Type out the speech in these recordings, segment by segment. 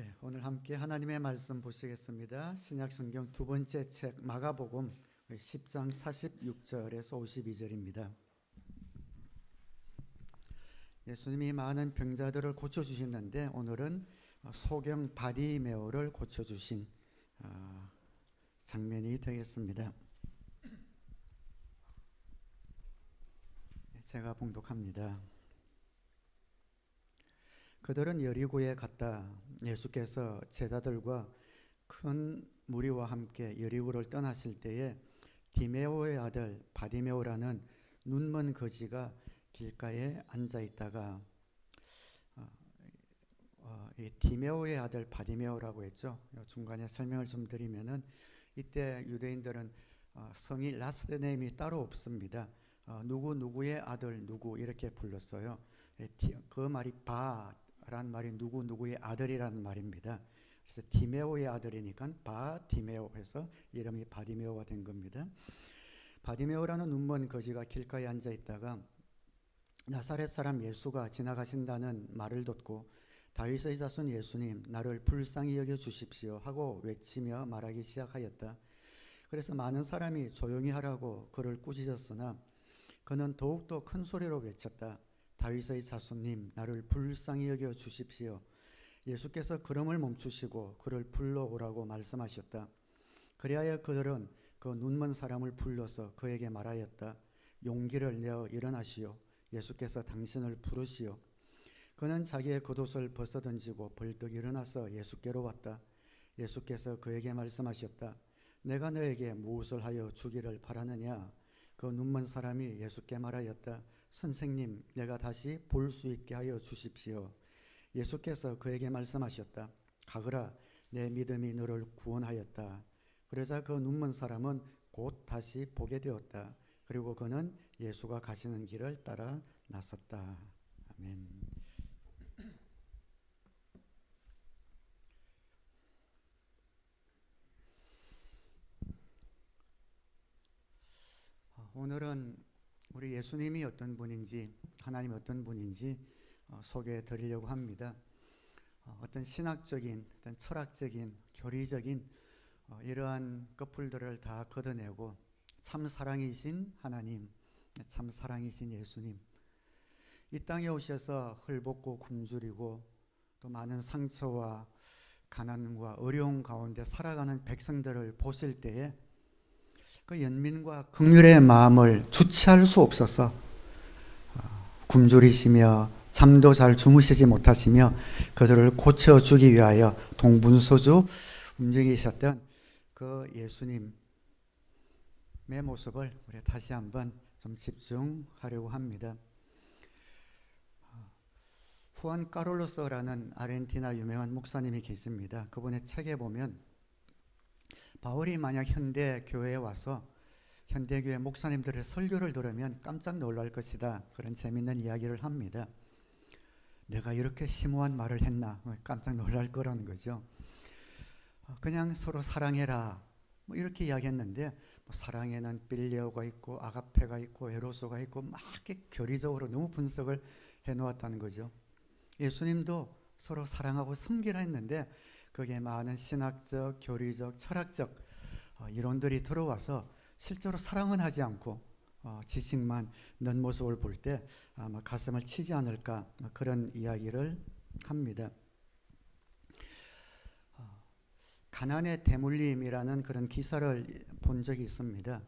네, 오늘 함께 하나님의 말씀 보시겠습니다. 신약 성경 두 번째 책 마가복음 10장 46절에서 52절입니다. 예수님이 많은 병자들을 고쳐주시는데 오늘은 소경 바디메오를 고쳐주신 장면이 되겠습니다. 제가 봉독합니다. 그들은 여리고에 갔다 예수께서 제자들과 큰 무리와 함께 여리고를 떠나실 때에 디메오의 아들 바디메오라는 눈먼 거지가 길가에 앉아 있다가 이 디메오의 아들 바디메오라고 했죠. 중간에 설명을 좀 드리면은 이때 유대인들은 성이 라스트 네임이 따로 없습니다. 누구의 아들 누구 이렇게 불렀어요. 그 말이 바란 말이 누구의 아들이라는 말입니다. 그래서 디메오의 아들이니까 바디메오 해서 이름이 바디메오가 된 겁니다. 바디메오라는 눈먼 거지가 길가에 앉아 있다가 나사렛 사람 예수가 지나가신다는 말을 듣고 다윗의 자손 예수님 나를 불쌍히 여겨 주십시오 하고 외치며 말하기 시작하였다. 그래서 많은 사람이 조용히 하라고 그를 꾸짖었으나 그는 더욱더 큰 소리로 외쳤다. 다윗의 자손님 나를 불쌍히 여겨 주십시오. 예수께서 걸음을 멈추시고 그를 불러오라고 말씀하셨다. 그리하여 그들은 그 눈먼 사람을 불러서 그에게 말하였다. 용기를 내어 일어나시오. 예수께서 당신을 부르시오. 그는 자기의 겉옷을 벗어던지고 벌떡 일어나서 예수께로 왔다. 예수께서 그에게 말씀하셨다. 내가 너에게 무엇을 하여 주기를 바라느냐? 그 눈먼 사람이 예수께 말하였다. 선생님, 내가 다시 볼 수 있게 하여 주십시오. 예수께서 그에게 말씀하셨다. 가거라, 내 믿음이 너를 구원하였다. 그러자 그 눈먼 사람은 곧 다시 보게 되었다. 그리고 그는 예수가 가시는 길을 따라 나섰다. 아멘. 오늘은 우리 예수님이 어떤 분인지 하나님이 어떤 분인지 소개해 드리려고 합니다. 어떤 신학적인 어떤 철학적인 교리적인 이러한 커플들을 다 걷어내고 참 사랑이신 하나님, 참 사랑이신 예수님 이 땅에 오셔서 헐벗고 굶주리고 또 많은 상처와 가난과 어려움 가운데 살아가는 백성들을 보실 때에 그 연민과 긍휼의 마음을 주체할 수 없어서 굶주리시며 잠도 잘 주무시지 못하시며 그들을 고쳐주기 위하여 동분서주 움직이셨던 그 예수님의 모습을 우리 다시 한번 좀 집중하려고 합니다. 후안 카롤로스라는 아르헨티나 유명한 목사님이 계십니다. 그분의 책에 보면 바울이 만약 현대 교회에 와서 현대교회 목사님들의 설교를 들으면 깜짝 놀랄 것이다. 그런 재미있는 이야기를 합니다. 내가 이렇게 심오한 말을 했나? 깜짝 놀랄 거라는 거죠. 그냥 서로 사랑해라. 이렇게 이야기했는데 사랑에는 빌레오가 있고 아가페가 있고 에로소가 있고 막 이렇게 교리적으로 너무 분석을 해놓았다는 거죠. 예수님도 서로 사랑하고 섬기라 했는데 거기에 많은 신학적, 교리적, 철학적 이론들이 들어와서 실제로 사랑은 하지 않고 지식만 넣은 모습을 볼 때 아마 가슴을 치지 않을까 그런 이야기를 합니다. 가난의 대물림이라는 그런 기사를 본 적이 있습니다.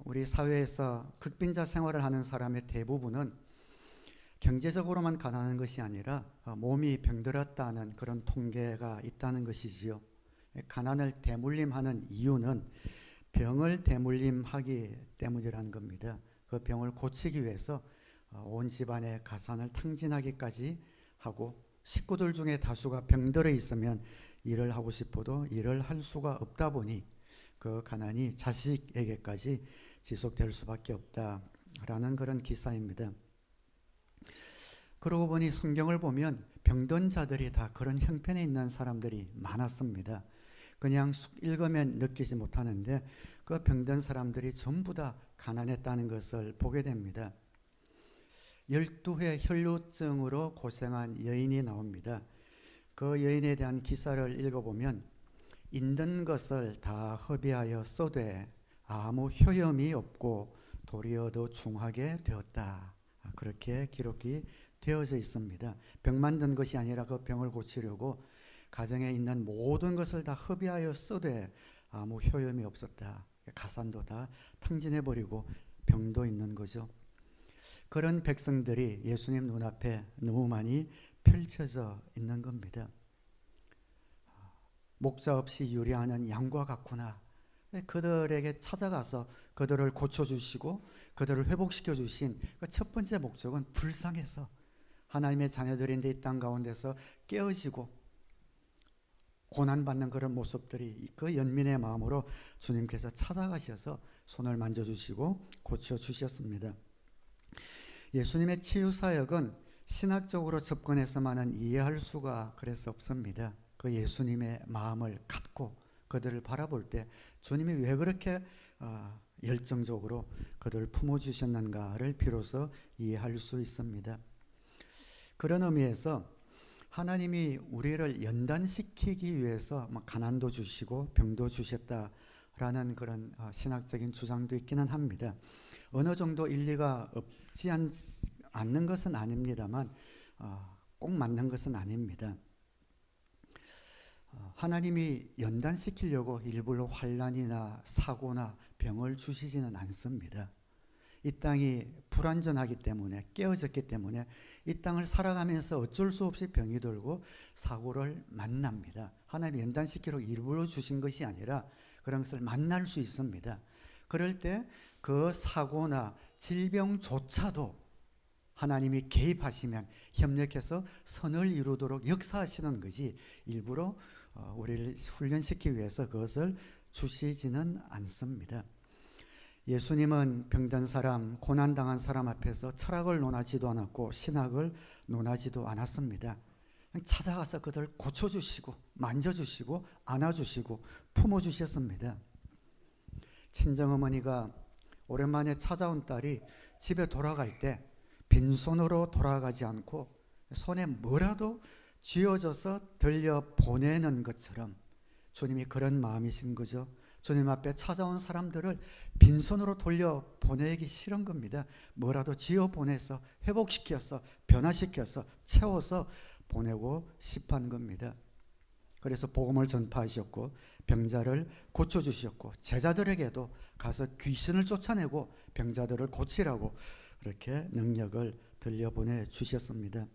우리 사회에서 극빈자 생활을 하는 사람의 대부분은 경제적으로만 가난한 것이 아니라 몸이 병들었다는 그런 통계가 있다는 것이지요. 가난을 대물림하는 이유는 병을 대물림하기 때문이라는 겁니다. 그 병을 고치기 위해서 온 집안의 가산을 탕진하기까지 하고 식구들 중에 다수가 병들어 있으면 일을 하고 싶어도 일을 할 수가 없다 보니 그 가난이 자식에게까지 지속될 수밖에 없다라는 그런 기사입니다. 그러고 보니 성경을 보면 병든 자들이 다 그런 형편에 있는 사람들이 많았습니다. 그냥 읽으면 느끼지 못하는데 그 병든 사람들이 전부 다 가난했다는 것을 보게 됩니다. 12회 혈루증으로 고생한 여인이 나옵니다. 그 여인에 대한 기사를 읽어보면 있는 것을 다 허비하여 써되 아무 효염이 없고 도리어 더 중하게 되었다. 그렇게 기록이 되어져 있습니다. 병만 든 것이 아니라 그 병을 고치려고 가정에 있는 모든 것을 다 허비하여 써되 아무 효염이 없었다. 가산도 다 탕진해버리고 병도 있는 거죠. 그런 백성들이 예수님 눈앞에 너무 많이 펼쳐져 있는 겁니다. 목자 없이 유리하는 양과 같구나. 그들에게 찾아가서 그들을 고쳐주시고 그들을 회복시켜 주신 그 첫 번째 목적은 불쌍해서 하나님의 자녀들인데 이 땅 가운데서 깨어지고 고난받는 그런 모습들이 그 연민의 마음으로 주님께서 찾아가셔서 손을 만져주시고 고쳐주셨습니다. 예수님의 치유사역은 신학적으로 접근해서만은 이해할 수가 그래서 없습니다. 그 예수님의 마음을 갖고 그들을 바라볼 때 주님이 왜 그렇게 열정적으로 그들을 품어주셨는가를 비로소 이해할 수 있습니다. 그런 의미에서 하나님이 우리를 연단시키기 위해서 가난도 주시고 병도 주셨다라는 그런 신학적인 주장도 있기는 합니다. 어느 정도 일리가 없지 않는 것은 아닙니다만 꼭 맞는 것은 아닙니다. 하나님이 연단시키려고 일부러 환난이나 사고나 병을 주시지는 않습니다. 이 땅이 불완전하기 때문에 깨어졌기 때문에 이 땅을 살아가면서 어쩔 수 없이 병이 들고 사고를 만납니다. 하나님이 연단시키려고 일부러 주신 것이 아니라 그런 것을 만날 수 있습니다. 그럴 때 그 사고나 질병조차도 하나님이 개입하시면 협력해서 선을 이루도록 역사하시는 것이 일부러 우리를 훈련시키기 위해서 그것을 주시지는 않습니다. 예수님은 병든 사람, 고난당한 사람 앞에서 철학을 논하지도 않았고 신학을 논하지도 않았습니다. 찾아가서 그들 고쳐주시고 만져주시고 안아주시고 품어주셨습니다. 친정어머니가 오랜만에 찾아온 딸이 집에 돌아갈 때 빈손으로 돌아가지 않고 손에 뭐라도 쥐어져서 들려보내는 것처럼 주님이 그런 마음이신 거죠. 주님 앞에 찾아온 사람들을 빈손으로 돌려보내기 싫은 겁니다. 뭐라도 쥐어보내서 회복시켜서 변화시켜서 채워서 보내고 싶은 겁니다. 그래서 복음을 전파하셨고 병자를 고쳐주셨고 제자들에게도 가서 귀신을 쫓아내고 병자들을 고치라고 그렇게 능력을 들려보내 주셨습니다.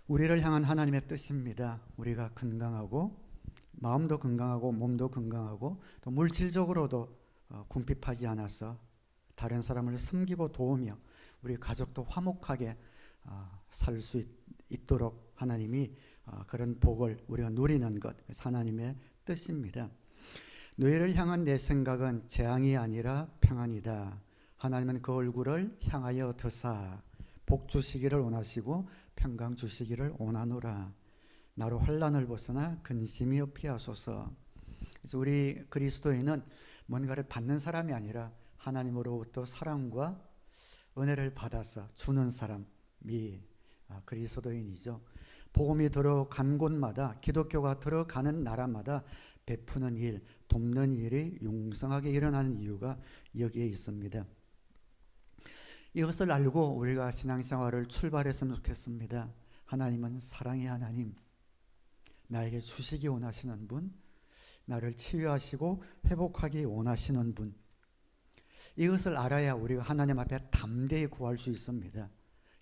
우리를 향한 하나님의 뜻입니다. 우리가 건강하고 마음도 건강하고 몸도 건강하고 또 물질적으로도 궁핍하지 않아서 다른 사람을 섬기고 도우며 우리 가족도 화목하게 살 수 있도록 하나님이 그런 복을 우리가 누리는 것, 하나님의 뜻입니다. 너희를 향한 내 생각은 재앙이 아니라 평안이다. 하나님은 그 얼굴을 향하여 드사 복 주시기를 원하시고 평강 주시기를 원하노라. 나로 환난을 벗어나 근심이 없게 하소서. 그래서 우리 그리스도인은 뭔가를 받는 사람이 아니라 하나님으로부터 사랑과 은혜를 받아서 주는 사람이 그리스도인이죠. 복음이 들어간 곳마다 기독교가 들어가는 나라마다 베푸는 일, 돕는 일이 용성하게 일어나는 이유가 여기에 있습니다. 이것을 알고 우리가 신앙생활을 출발했으면 좋겠습니다. 하나님은 사랑의 하나님, 나에게 주시기 원하시는 분, 나를 치유하시고 회복하기 원하시는 분, 이것을 알아야 우리가 하나님 앞에 담대히 구할 수 있습니다.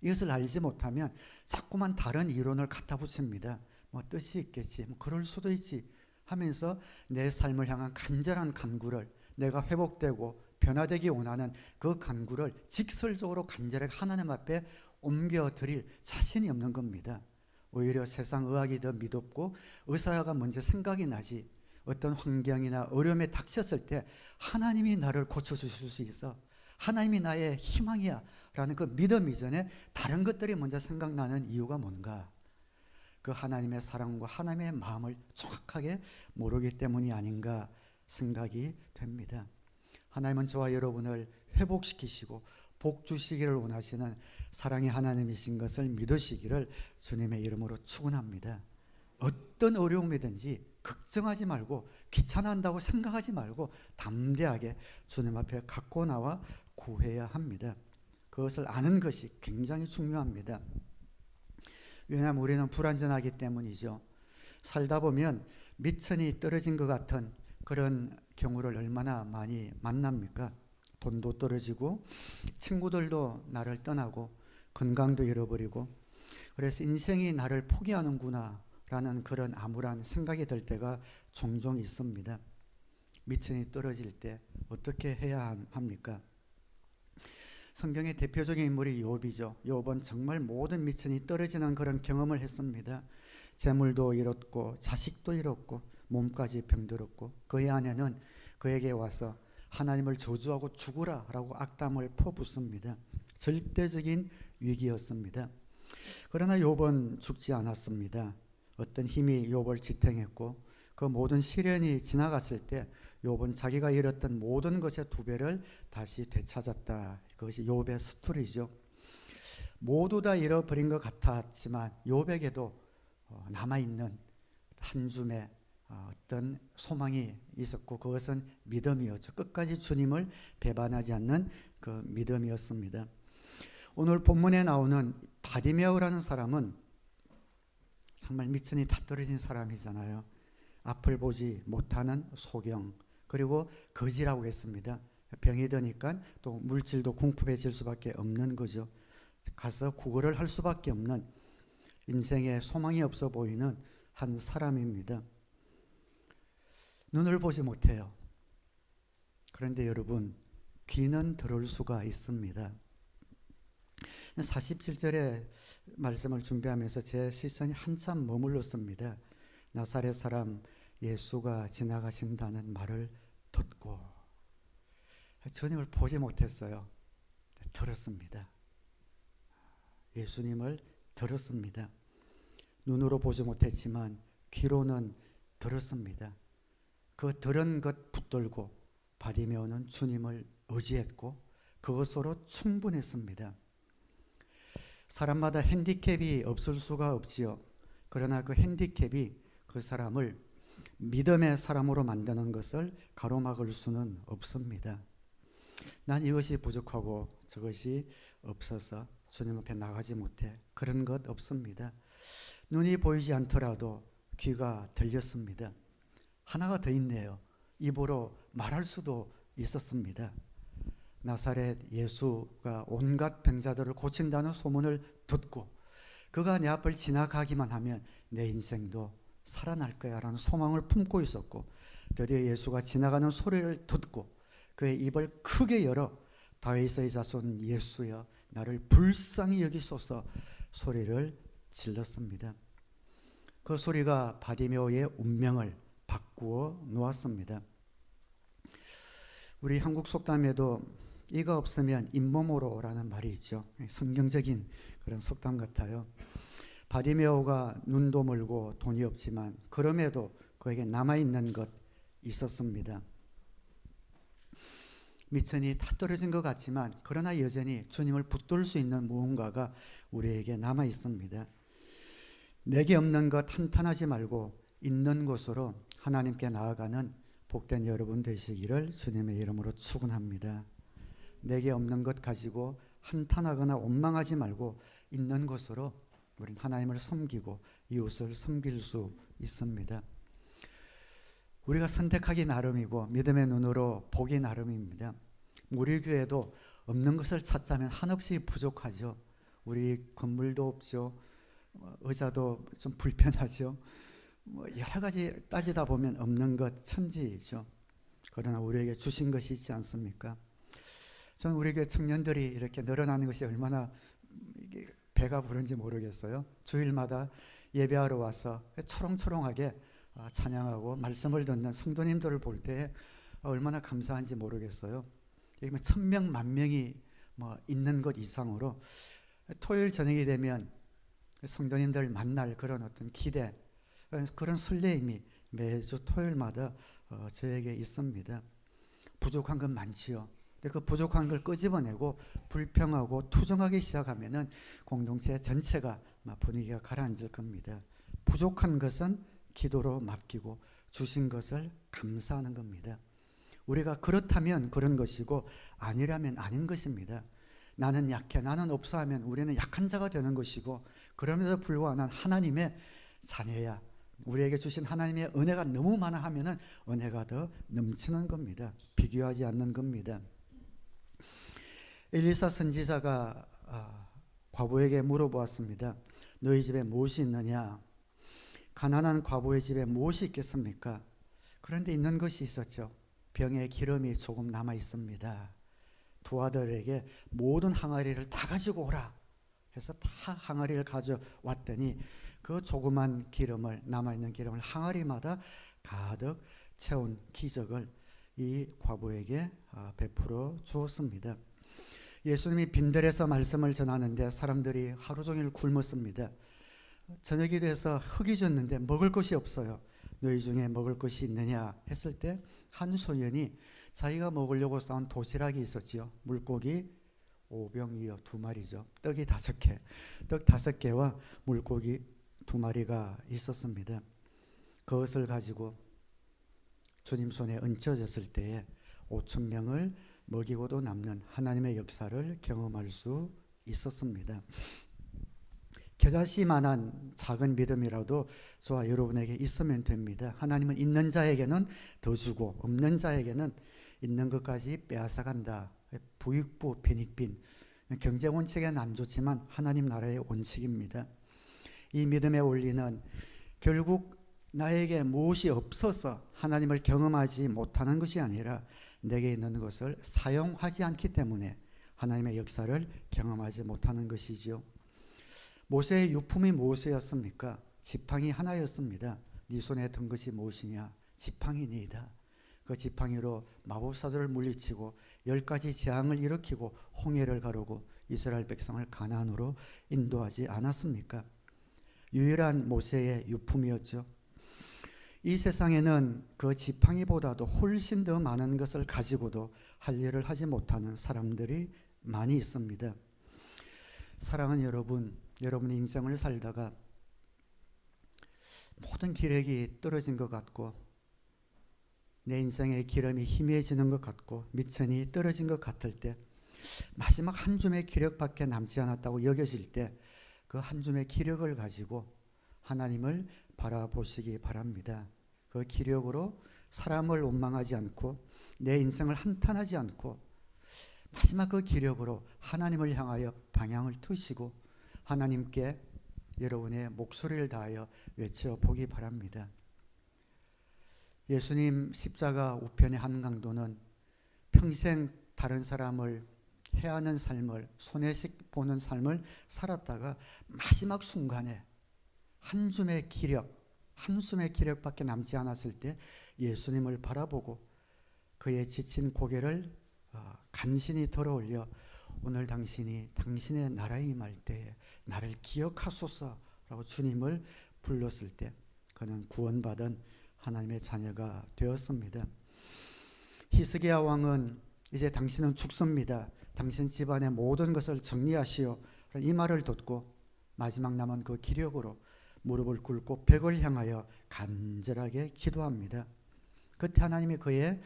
이것을 알지 못하면 자꾸만 다른 이론을 갖다 붙입니다. 뭐 뜻이 있겠지, 뭐 그럴 수도 있지 하면서 내 삶을 향한 간절한 간구를, 내가 회복되고 변화되기 원하는 그 간구를 직설적으로 간절하게 하나님 앞에 옮겨드릴 자신이 없는 겁니다. 오히려 세상 의학이 더 미덥고 의사가 먼저 생각이 나지, 어떤 환경이나 어려움에 닥쳤을 때 하나님이 나를 고쳐주실 수 있어, 하나님이 나의 희망이야 라는 그 믿음 이전에 다른 것들이 먼저 생각나는 이유가 뭔가? 그 하나님의 사랑과 하나님의 마음을 정확하게 모르기 때문이 아닌가 생각이 됩니다. 하나님은 저와 여러분을 회복시키시고 복 주시기를 원하시는 사랑의 하나님이신 것을 믿으시기를 주님의 이름으로 축원합니다. 어떤 어려움이든지 걱정하지 말고 귀찮아한다고 생각하지 말고 담대하게 주님 앞에 갖고 나와 구해야 합니다. 그것을 아는 것이 굉장히 중요합니다. 왜냐하면 우리는 불완전하기 때문이죠. 살다 보면 미천이 떨어진 것 같은 그런 경우를 얼마나 많이 만납니까? 돈도 떨어지고 친구들도 나를 떠나고 건강도 잃어버리고, 그래서 인생이 나를 포기하는구나 라는 그런 암울한 생각이 들 때가 종종 있습니다. 미천이 떨어질 때 어떻게 해야 합니까? 성경의 대표적인 인물이 욥이죠. 욥은 정말 모든 미천이 떨어지는 그런 경험을 했습니다. 재물도 잃었고 자식도 잃었고 몸까지 병들었고, 그의 아내는 그에게 와서 하나님을 저주하고 죽으라 라고 악담을 퍼붓습니다. 절대적인 위기였습니다. 그러나 욥은 죽지 않았습니다. 어떤 힘이 욥을 지탱했고 그 모든 시련이 지나갔을 때 욥은 자기가 잃었던 모든 것의 2배를 다시 되찾았다. 그것이 욥의 스토리죠. 모두 다 잃어버린 것 같았지만 욥에게도 남아있는 한 줌의 어떤 소망이 있었고, 그것은 믿음이었죠. 끝까지 주님을 배반하지 않는 그 믿음이었습니다. 오늘 본문에 나오는 바디메오라는 사람은 정말 미천이 다 떨어진 사람이잖아요. 앞을 보지 못하는 소경, 그리고 거지라고 했습니다. 병이 드니까 또 물질도 궁핍해질 수밖에 없는 거죠. 가서 구걸을 할 수밖에 없는, 인생에 소망이 없어 보이는 한 사람입니다. 눈을 보지 못해요. 그런데 여러분, 귀는 들을 수가 있습니다. 47절의 말씀을 준비하면서 제 시선이 한참 머물렀습니다. 나사렛 사람 예수가 지나가신다는 말을 듣고, 주님을 보지 못했어요. 들었습니다. 예수님을 들었습니다. 눈으로 보지 못했지만 귀로는 들었습니다. 그 들은 것 붙들고 바디메오는 주님을 의지했고 그것으로 충분했습니다. 사람마다 핸디캡이 없을 수가 없지요. 그러나 그 핸디캡이 그 사람을 믿음의 사람으로 만드는 것을 가로막을 수는 없습니다. 난 이것이 부족하고 저것이 없어서 주님 앞에 나가지 못해. 그런 것 없습니다. 눈이 보이지 않더라도 귀가 들렸습니다. 하나가 더 있네요. 입으로 말할 수도 있었습니다. 나사렛 예수가 온갖 병자들을 고친다는 소문을 듣고 그가 내 앞을 지나가기만 하면 내 인생도 살아날 거야 라는 소망을 품고 있었고, 드디어 예수가 지나가는 소리를 듣고 그의 입을 크게 열어 다윗의 자손 예수여 나를 불쌍히 여기소서 소리를 질렀습니다. 그 소리가 바디메오의 운명을 바꾸어 놓았습니다. 우리 한국 속담에도 이가 없으면 잇몸으로라는 말이 있죠. 성경적인 그런 속담 같아요. 바디메오가 눈도 멀고 돈이 없지만 그럼에도 그에게 남아있는 것 있었습니다. 미천이 다 떨어진 것 같지만 그러나 여전히 주님을 붙들 수 있는 무언가가 우리에게 남아 있습니다. 내게 없는 것 한탄하지 말고 있는 곳으로 하나님께 나아가는 복된 여러분 되시기를 주님의 이름으로 축원합니다. 내게 없는 것 가지고 한탄하거나 원망하지 말고 있는 곳으로 우리는 하나님을 섬기고 이웃을 섬길 수 있습니다. 우리가 선택하기 나름이고 믿음의 눈으로 보기 나름입니다. 우리 교회도 없는 것을 찾자면 한없이 부족하죠. 우리 건물도 없죠. 의자도 좀 불편하죠. 여러 가지 따지다 보면 없는 것 천지이죠. 그러나 우리에게 주신 것이 있지 않습니까? 저는 우리 교회 청년들이 이렇게 늘어나는 것이 얼마나 배가 부른지 모르겠어요. 주일마다 예배하러 와서 초롱초롱하게 찬양하고 말씀을 듣는 성도님들을 볼 때 얼마나 감사한지 모르겠어요. 여기 1000명, 10,000명이 있는 것 이상으로 토요일 저녁이 되면 성도님들 만날 그런 어떤 기대, 그런 설레임이 매주 토요일마다 저에게 있습니다. 부족한 건 많지요. 근데 그 부족한 걸 끄집어내고 불평하고 투정하기 시작하면은 공동체 전체가 막 분위기가 가라앉을 겁니다. 부족한 것은 기도로 맡기고 주신 것을 감사하는 겁니다. 우리가 그렇다면 그런 것이고 아니라면 아닌 것입니다. 나는 약해, 나는 없어 하면 우리는 약한 자가 되는 것이고, 그럼에도 불구하고 난 하나님의 자녀야, 우리에게 주신 하나님의 은혜가 너무 많아 하면은 은혜가 더 넘치는 겁니다. 비교하지 않는 겁니다. 엘리사 선지자가 과부에게 물어보았습니다. 너희 집에 무엇이 있느냐? 가난한 과부의 집에 무엇이 있겠습니까? 그런데 있는 것이 있었죠. 병에 기름이 조금 남아 있습니다. 두 아들에게 모든 항아리를 다 가지고 오라 해서 다 항아리를 가져왔더니 그 조그만 기름을, 남아있는 기름을 항아리마다 가득 채운 기적을 이 과부에게 베풀어 주었습니다. 예수님이 빈들에서 말씀을 전하는데 사람들이 하루 종일 굶었습니다. 저녁이 돼서 흙이 졌는데 먹을 것이 없어요. 너희 중에 먹을 것이 있느냐 했을 때 한 소년이 자기가 먹으려고 싸운 도시락이 있었지요. 물고기 5병이요, 2마리죠. 떡이 5개, 떡 5개와 물고기 2마리가 있었습니다. 그것을 가지고 주님 손에 얹혀졌을 때에 5,000명을 먹이고도 남는 하나님의 역사를 경험할 수 있었습니다. 겨자씨만한 작은 믿음이라도 저와 여러분에게 있으면 됩니다. 하나님은 있는 자에게는 더 주고 없는 자에게는 있는 것까지 빼앗아간다. 부익부 빈익빈, 경제 원칙에는 안 좋지만 하나님 나라의 원칙입니다. 이 믿음의 원리는 결국 나에게 무엇이 없어서 하나님을 경험하지 못하는 것이 아니라 내게 있는 것을 사용하지 않기 때문에 하나님의 역사를 경험하지 못하는 것이죠. 모세의 유품이 무엇이었습니까? 지팡이 하나였습니다. 네 손에 든 것이 무엇이냐? 지팡이니이다. 그 지팡이로 마법사들을 물리치고 10가지 재앙을 일으키고 홍해를 가르고 이스라엘 백성을 가나안으로 인도하지 않았습니까? 유일한 모세의 유품이었죠. 이 세상에는 그 지팡이보다도 훨씬 더 많은 것을 가지고도 할 일을 하지 못하는 사람들이 많이 있습니다. 사랑하는 여러분의 인생을 살다가 모든 기력이 떨어진 것 같고 내 인생의 기름이 희미해지는 것 같고 미천이 떨어진 것 같을 때, 마지막 한 줌의 기력밖에 남지 않았다고 여겨질 때 그 한 줌의 기력을 가지고 하나님을 바라보시기 바랍니다. 그 기력으로 사람을 원망하지 않고 내 인생을 한탄하지 않고 마지막 그 기력으로 하나님을 향하여 방향을 트시고 하나님께 여러분의 목소리를 다하여 외쳐보기 바랍니다. 예수님 십자가 우편의 한 강도는 평생 다른 사람을 해하는 삶을, 손해씩 보는 삶을 살았다가 마지막 순간에 한 줌의 기력, 한숨의 기력밖에 남지 않았을 때 예수님을 바라보고 그의 지친 고개를 간신히 들어올려 오늘 당신이 당신의 나라에 임할 때에 나를 기억하소서라고 주님을 불렀을 때 그는 구원받은 하나님의 자녀가 되었습니다. 히스기야 왕은 이제 당신은 죽습니다. 당신 집안의 모든 것을 정리하시오. 이 말을 듣고 마지막 남은 그 기력으로 무릎을 꿇고 벽을 향하여 간절하게 기도합니다. 그때 하나님이 그의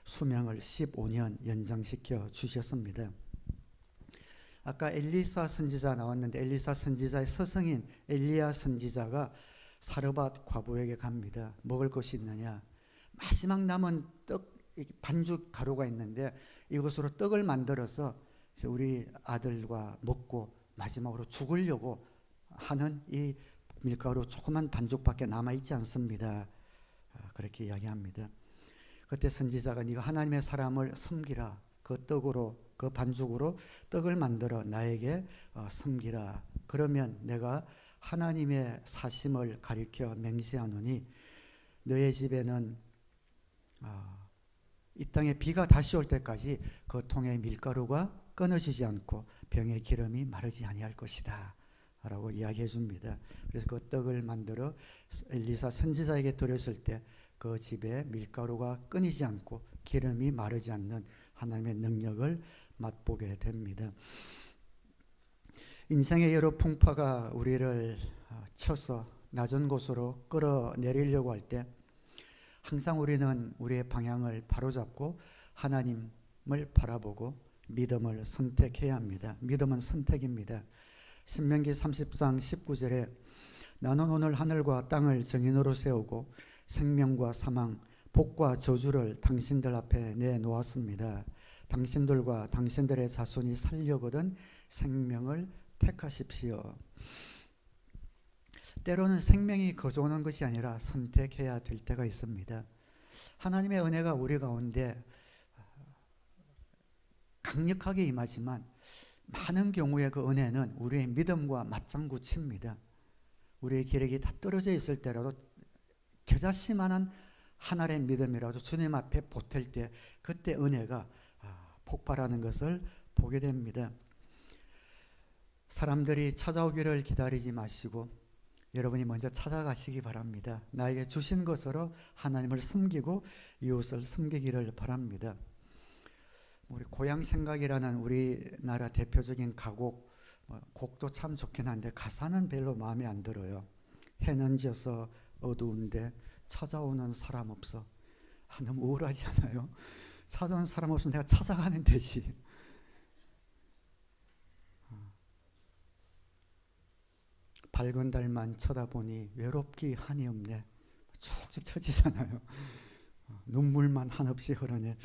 수명을 15년 연장시켜 주셨습니다. 아까 엘리사 선지자 나왔는데 엘리사 선지자의 스승인 엘리야 선지자가 사르밧 과부에게 갑니다. 먹을 것이 있느냐? 마지막 남은 떡 반죽 가루가 있는데 이것으로 떡을 만들어서 우리 아들과 먹고 마지막으로 죽으려고 하는 이 밀가루 조그만 반죽밖에 남아있지 않습니다. 그렇게 이야기합니다. 그때 선지자가 네가 하나님의 사람을 섬기라. 그 떡으로, 그 반죽으로 떡을 만들어 나에게 섬기라. 그러면 내가 하나님의 사심을 가리켜 맹세하노니 너의 집에는 이 땅에 비가 다시 올 때까지 그 통에 밀가루가 끊어지지 않고 병의 기름이 마르지 아니할 것이다 라고 이야기해 줍니다. 그래서 그 떡을 만들어 엘리사 선지자에게 드렸을 때 그 집에 밀가루가 끊이지 않고 기름이 마르지 않는 하나님의 능력을 맛보게 됩니다. 인생의 여러 풍파가 우리를 쳐서 낮은 곳으로 끌어내리려고 할 때 항상 우리는 우리의 방향을 바로잡고 하나님을 바라보고 믿음을 선택해야 합니다. 믿음은 선택입니다. 신명기 30장 19절에 나는 오늘 하늘과 땅을 증인으로 세우고 생명과 사망, 복과 저주를 당신들 앞에 내놓았습니다. 당신들과 당신들의 자손이 살려거든 생명을 택하십시오. 때로는 생명이 거저오는 것이 아니라 선택해야 될 때가 있습니다. 하나님의 은혜가 우리 가운데 강력하게 임하지만 많은 경우에 그 은혜는 우리의 믿음과 맞장구 칩니다. 우리의 기력이 다 떨어져 있을 때라도 겨자씨만한 하나의 믿음이라도 주님 앞에 보탤 때 그때 은혜가 폭발하는 것을 보게 됩니다. 사람들이 찾아오기를 기다리지 마시고 여러분이 먼저 찾아가시기 바랍니다. 나에게 주신 것으로 하나님을 섬기고 이웃을 섬기기를 바랍니다. 우리 고향 생각이라는 우리나라 대표적인 가곡, 곡도 참 좋긴 한데 가사는 별로 마음에 안 들어요. 해는 져서 어두운데 찾아오는 사람 없어. 너무 우울하지 않아요? 찾아오는 사람 없으면 내가 찾아가면 되지. 밝은 달만 쳐다보니 외롭기 한이 없네. 축축 처지잖아요. 눈물만 한없이 흐르네.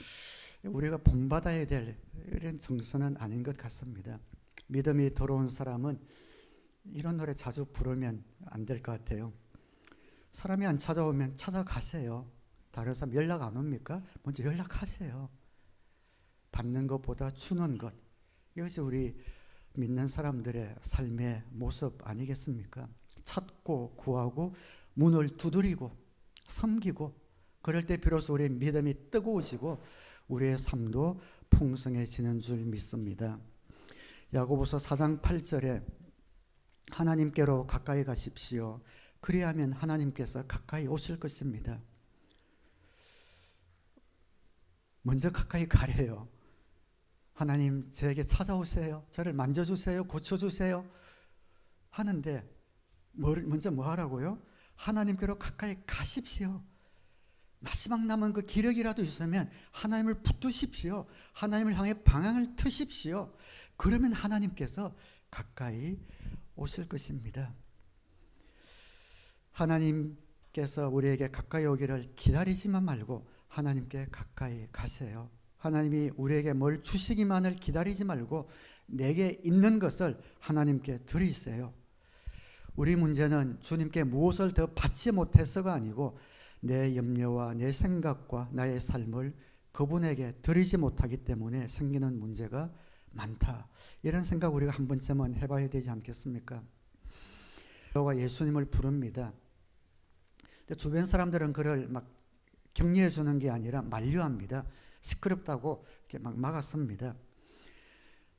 우리가 본받아야 될 이런 정서는 아닌 것 같습니다. 믿음이 돌아온 사람은 이런 노래 자주 부르면 안 될 것 같아요. 사람이 안 찾아오면 찾아가세요. 다른 사람 연락 안 옵니까? 먼저 연락하세요. 받는 것보다 주는 것. 이것이 우리 믿는 사람들의 삶의 모습 아니겠습니까? 찾고 구하고 문을 두드리고 섬기고 그럴 때 비로소 우리의 믿음이 뜨거워지고 우리의 삶도 풍성해지는 줄 믿습니다. 야고보서 4장 8절에 하나님께로 가까이 가십시오. 그리하면 하나님께서 가까이 오실 것입니다. 먼저 가까이 가래요. 하나님 저에게 찾아오세요. 저를 만져주세요. 고쳐주세요. 하는데 먼저 뭐 하라고요? 하나님께로 가까이 가십시오. 마지막 남은 그 기력이라도 있으면 하나님을 붙드십시오. 하나님을 향해 방향을 트십시오. 그러면 하나님께서 가까이 오실 것입니다. 하나님께서 우리에게 가까이 오기를 기다리지만 말고 하나님께 가까이 가세요. 하나님이 우리에게 뭘 주시기만을 기다리지 말고 내게 있는 것을 하나님께 드리세요. 우리 문제는 주님께 무엇을 더 받지 못해서가 아니고 내 염려와 내 생각과 나의 삶을 그분에게 드리지 못하기 때문에 생기는 문제가 많다. 이런 생각 우리가 한 번쯤은 해봐야 되지 않겠습니까? 여호와 예수님을 부릅니다. 주변 사람들은 그를 막 격려해 주는 게 아니라 만류합니다. 시끄럽다고 이렇게 막 막았습니다.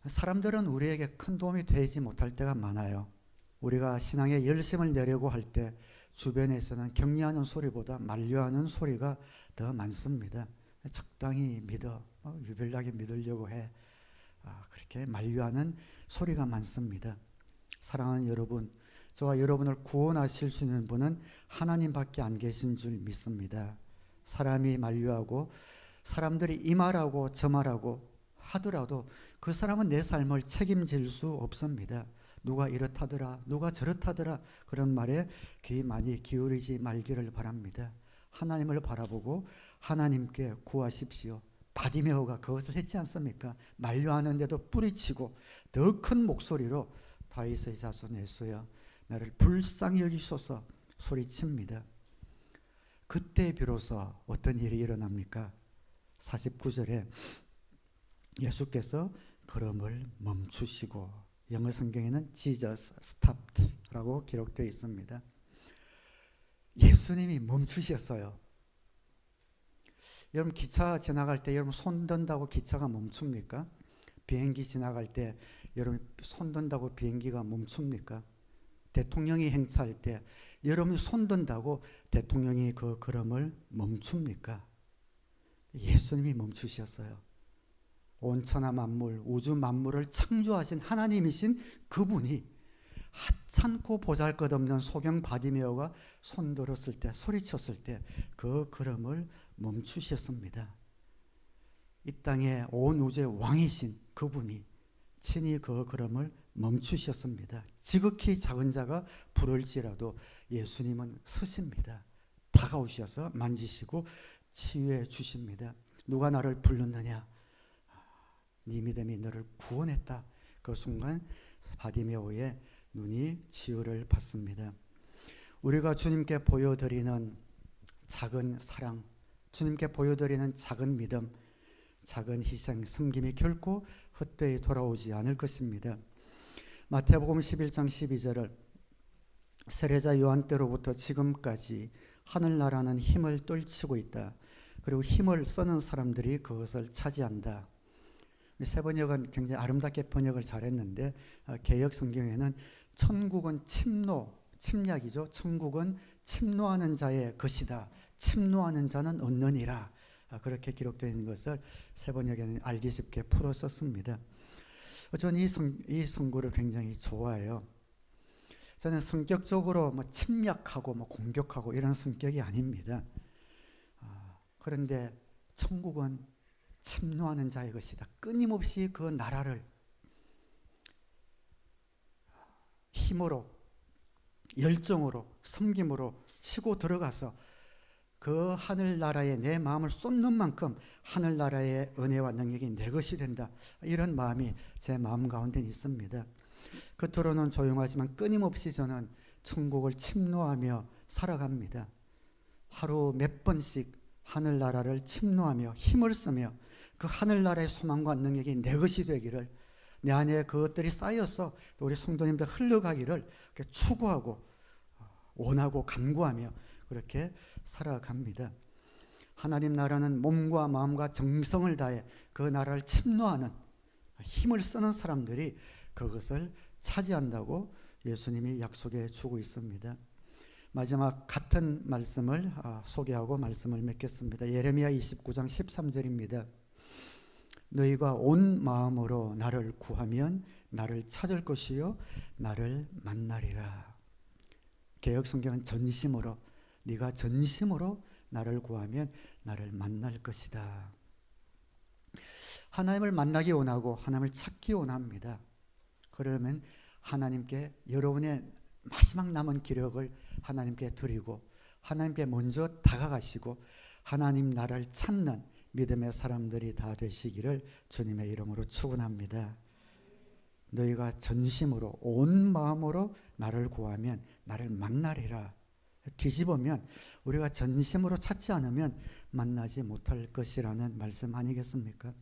사람들은 우리에게 큰 도움이 되지 못할 때가 많아요. 우리가 신앙에 열심을 내려고 할 때 주변에서는 격려하는 소리보다 만류하는 소리가 더 많습니다. 적당히 믿어. 유별나게 믿으려고 해. 그렇게 만류하는 소리가 많습니다. 사랑하는 여러분, 저와 여러분을 구원하실 수 있는 분은 하나님밖에 안 계신 줄 믿습니다. 사람이 만류하고 사람들이 이 말하고 저 말하고 하더라도 그 사람은 내 삶을 책임질 수 없습니다. 누가 이렇다더라, 누가 저렇다더라 그런 말에 귀 많이 기울이지 말기를 바랍니다. 하나님을 바라보고 하나님께 구하십시오. 바디메오가 그것을 했지 않습니까? 만류하는데도 뿌리치고 더 큰 목소리로 다윗의 자손 예수여 나를 불쌍히 여기소서 소리칩니다. 그때 비로소 어떤 일이 일어납니까? 49절에 예수께서 걸음을 멈추시고 영어 성경에는 Jesus stopped라고 기록되어 있습니다. 예수님이 멈추셨어요. 여러분 기차 지나갈 때 여러분 손 든다고 기차가 멈춥니까? 비행기 지나갈 때 여러분 손 든다고 비행기가 멈춥니까? 대통령이 행차할 때 여러분이 손 든다고 대통령이 그 걸음을 멈춥니까? 예수님이 멈추셨어요. 온 천하 만물, 우주 만물을 창조하신 하나님이신 그분이 하찮고 보잘것없는 소경 바디메오가 손들었을 때, 소리쳤을 때 그 걸음을 멈추셨습니다. 이 땅에 온 우주의 왕이신 그분이 친히 그 걸음을 멈추셨습니다. 지극히 작은 자가 부를지라도 예수님은 서십니다. 다가오셔서 만지시고 치유해 주십니다. 누가 나를 부르느냐? 네 믿음이 너를 구원했다. 그 순간 바디메오의 눈이 치유를 받습니다. 우리가 주님께 보여드리는 작은 사랑, 주님께 보여드리는 작은 믿음, 작은 희생, 섬김이 결코 헛되이 돌아오지 않을 것입니다. 마태복음 11장 12절을 세례자 요한 때로부터 지금까지 하늘나라는 힘을 떨치고 있다. 그리고 힘을 쓰는 사람들이 그것을 차지한다. 세 번역은 굉장히 아름답게 번역을 잘했는데 개역 성경에는 천국은 침략이죠. 천국은 침노하는 자의 것이다. 침노하는 자는 얻느니라. 그렇게 기록되어 있는 것을 세 번역에는 알기 쉽게 풀어 썼습니다. 저는 이 성구를 굉장히 좋아해요. 저는 성격적으로 침략하고 공격하고 이런 성격이 아닙니다. 그런데 천국은 침노하는 자의 것이다. 끊임없이 그 나라를 힘으로, 열정으로, 섬김으로 치고 들어가서 그 하늘나라에 내 마음을 쏟는 만큼 하늘나라의 은혜와 능력이 내 것이 된다. 이런 마음이 제 마음 가운데 있습니다. 겉으로는 조용하지만 끊임없이 저는 천국을 침노하며 살아갑니다. 하루 몇 번씩 하늘나라를 침노하며 힘을 쓰며 그 하늘나라의 소망과 능력이 내 것이 되기를, 내 안에 그것들이 쌓여서 우리 성도님들 흘러가기를 추구하고 원하고 간구하며 그렇게 살아갑니다. 하나님 나라는 몸과 마음과 정성을 다해 그 나라를 침노하는 힘을 쓰는 사람들이 그것을 차지한다고 예수님이 약속해 주고 있습니다. 마지막 같은 말씀을 소개하고 말씀을 맺겠습니다. 예레미야 29장 13절입니다. 너희가 온 마음으로 나를 구하면 나를 찾을 것이요 나를 만나리라. 개역 성경은 전심으로, 네가 전심으로 나를 구하면 나를 만날 것이다. 하나님을 만나기 원하고 하나님을 찾기 원합니다. 그러면 하나님께 여러분의 마지막 남은 기력을 하나님께 드리고 하나님께 먼저 다가가시고 하나님 나라를 찾는 믿음의 사람들이 다 되시기를 주님의 이름으로 축원합니다. 너희가 전심으로 온 마음으로 나를 구하면 나를 만나리라. 뒤집으면 우리가 전심으로 찾지 않으면 만나지 못할 것이라는 말씀 아니겠습니까?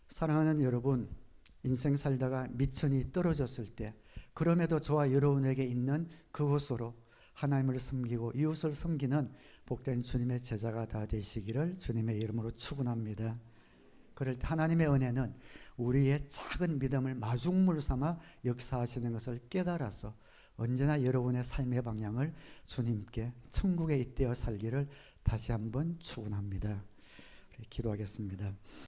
사랑하는 여러분, 인생 살다가 미천이 떨어졌을 때 그럼에도 저와 여러분에게 있는 그곳으로 하나님을 섬기고 이웃을 섬기는 복된 주님의 제자가 다 되시기를 주님의 이름으로 축원합니다. 그럴 때 하나님의 은혜는 우리의 작은 믿음을 마중물 삼아 역사하시는 것을 깨달아서 언제나 여러분의 삶의 방향을 주님께 천국에 잇대어 살기를 다시 한번 축원합니다. 기도하겠습니다.